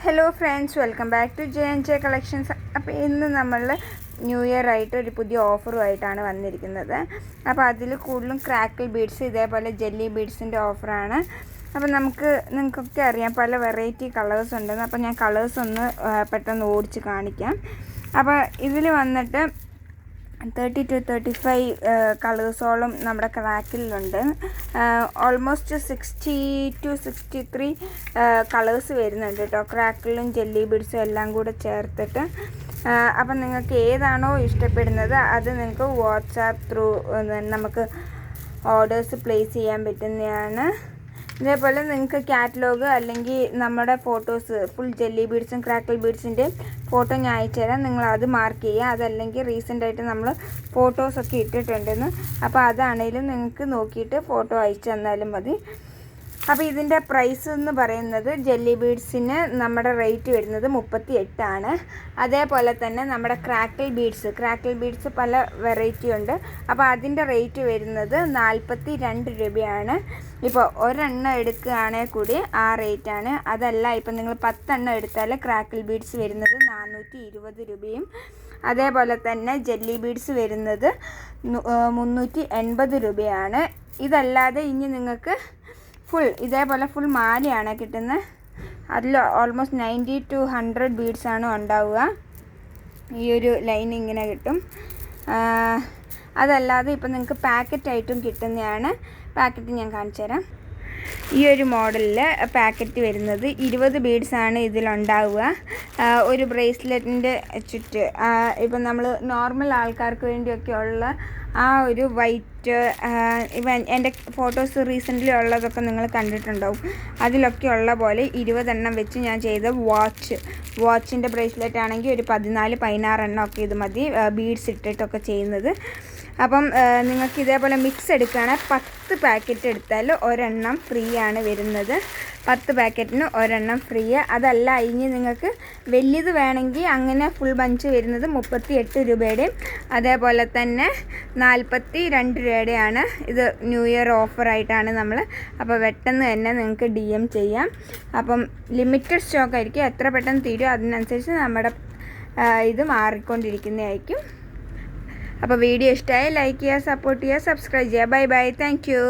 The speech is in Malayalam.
Hello friends, welcome back to J collections. അപ്പോൾ ഇന്ന് നമ്മൾ ന്യൂ ഇയർ ആയിട്ട് ഒരു പുതിയ ഓഫറുമായിട്ടാണ് വന്നിരിക്കുന്നത്. അപ്പോൾ അതിൽ കൂടുതലും ക്രാക്കിൾ ബീഡ്സ്, ഇതേപോലെ ജെല്ലി ബീഡ്സിൻ്റെ ഓഫറാണ്. അപ്പോൾ നിങ്ങൾക്കൊക്കെ അറിയാം പല വെറൈറ്റി കളേഴ്സ് ഉണ്ടെന്ന്. അപ്പോൾ ഞാൻ കളേഴ്സ് ഒന്ന് പെട്ടെന്ന് ഓടിച്ച് കാണിക്കാം. അപ്പോൾ ഇതിൽ വന്നിട്ട് 30 to 35 കളേഴ്സോളം നമ്മുടെ ക്രാക്കിലുണ്ട്. ഓൾമോസ്റ്റ് 60 to 63 കളേഴ്സ് വരുന്നുണ്ട് കേട്ടോ, ക്രാക്കിലും ജെല്ലി ബീഡ്സും എല്ലാം കൂടെ ചേർത്തിട്ട്. അപ്പം നിങ്ങൾക്ക് ഏതാണോ ഇഷ്ടപ്പെടുന്നത് അത് നിങ്ങൾക്ക് വാട്സാപ്പ് ത്രൂ നമുക്ക് ഓർഡേഴ്സ് പ്ലേസ് ചെയ്യാൻ പറ്റുന്നതാണ്. ഇതേപോലെ നിങ്ങൾക്ക് കാറ്റലോഗ് അല്ലെങ്കിൽ നമ്മുടെ ഫോട്ടോസ്, ഫുൾ ജെല്ലി ബീഡ്സും ക്രാക്കിൾ ബീഡ്സിൻ്റെയും ഫോട്ടോ ഞാൻ അയച്ചു തരാം. നിങ്ങൾ അത് മാർക്ക് ചെയ്യുക. അതല്ലെങ്കിൽ റീസെൻ്റായിട്ട് നമ്മൾ ഫോട്ടോസൊക്കെ ഇട്ടിട്ടുണ്ടെന്ന്, അപ്പോൾ അതാണെങ്കിലും നിങ്ങൾക്ക് നോക്കിയിട്ട് ഫോട്ടോ അയച്ചു തന്നാലും മതി. അപ്പോൾ ഇതിൻ്റെ പ്രൈസ് എന്ന് പറയുന്നത് ജെല്ലി ബീഡ്സിന് നമ്മുടെ റേറ്റ് വരുന്നത് 38 ആണ്. അതേപോലെ തന്നെ നമ്മുടെ ക്രാക്കിൾ ബീഡ്സ് പല വെറൈറ്റി ഉണ്ട്. അപ്പോൾ അതിൻ്റെ റേറ്റ് വരുന്നത് 42 രൂപയാണ്. ഇപ്പോൾ ഒരെണ്ണം എടുക്കുകയാണെങ്കിൽ കൂടി ആ റേറ്റാണ്. അതല്ല, ഇപ്പം നിങ്ങൾ 10 എണ്ണം എടുത്താൽ ക്രാക്കിൾ ബീഡ്സ് വരുന്നത് 420 രൂപയും, അതേപോലെ തന്നെ ജെല്ലി ബീഡ്സ് വരുന്നത് 380 രൂപയാണ്. ഇതല്ലാതെ ഇനി നിങ്ങൾക്ക് ഇതേപോലെ ഫുൾ മാലയാണ് കിട്ടുന്നത്. അതിൽ ഓൾമോസ്റ്റ് 90 to 100 ബീഡ്സാണ് ഉണ്ടാവുക. ഈ ഒരു ലൈൻ ഇങ്ങനെ കിട്ടും. അതല്ലാതെ ഇപ്പം നിങ്ങൾക്ക് പാക്കറ്റായിട്ടും കിട്ടുന്നതാണ്. പാക്കറ്റ് ഞാൻ കാണിച്ചു തരാം. ഈ ഒരു മോഡലിൽ പാക്കറ്റ് വരുന്നത് 20 ബീഡ്സാണ് ഇതിലുണ്ടാവുക. ഒരു ബ്രേസ്ലെറ്റിൻ്റെ ചുറ്റ്, ഇപ്പം നമ്മൾ നോർമൽ ആൾക്കാർക്ക് വേണ്ടിയൊക്കെ ഉള്ള ആ ഒരു വൈറ്റ്, ഇവൻ എൻ്റെ ഫോട്ടോസ് റീസെൻ്റ്ലി ഉള്ളതൊക്കെ നിങ്ങൾ കണ്ടിട്ടുണ്ടാവും. അതിലൊക്കെ ഉള്ള പോലെ 20 എണ്ണം വെച്ച് ഞാൻ ചെയ്ത വാച്ചിൻ്റെ ബ്രേസ്ലെറ്റ് ആണെങ്കിൽ ഒരു 14-16 എണ്ണം ഒക്കെ ഇത് മതി, ബീഡ്സ് ഇട്ടിട്ടൊക്കെ ചെയ്യുന്നത്. അപ്പം നിങ്ങൾക്ക് ഇതേപോലെ മിക്സ് എടുക്കുകയാണെങ്കിൽ 10 പാക്കറ്റ് എടുത്താൽ ഒരെണ്ണം ഫ്രീ ആണ് വരുന്നത്. 10 പാക്കറ്റിന് ഒരെണ്ണം ഫ്രീ. അതല്ല, ഇനി നിങ്ങൾക്ക് വലിയത് വേണമെങ്കിൽ അങ്ങനെ ഫുൾ ബഞ്ച് വരുന്നത് 38 രൂപയുടെയും അതേപോലെ തന്നെ 42 രൂപയുടെയാണ്. ഇത് ന്യൂ ഇയർ ഓഫറായിട്ടാണ് നമ്മൾ. അപ്പോൾ പെട്ടെന്ന് തന്നെ നിങ്ങൾക്ക് DM ചെയ്യാം. അപ്പം ലിമിറ്റഡ് സ്റ്റോക്ക് ആയിരിക്കും, എത്ര പെട്ടെന്ന് തീരും അതിനനുസരിച്ച് നമ്മുടെ ഇത് മാറിക്കൊണ്ടിരിക്കുന്നതായിരിക്കും. അപ്പോൾ വീഡിയോ ഇഷ്ടമായി ലൈക്ക് ചെയ്യുക, സപ്പോർട്ട് ചെയ്യുക, സബ്സ്ക്രൈബ് ചെയ്യുക. Bye bye, thank you.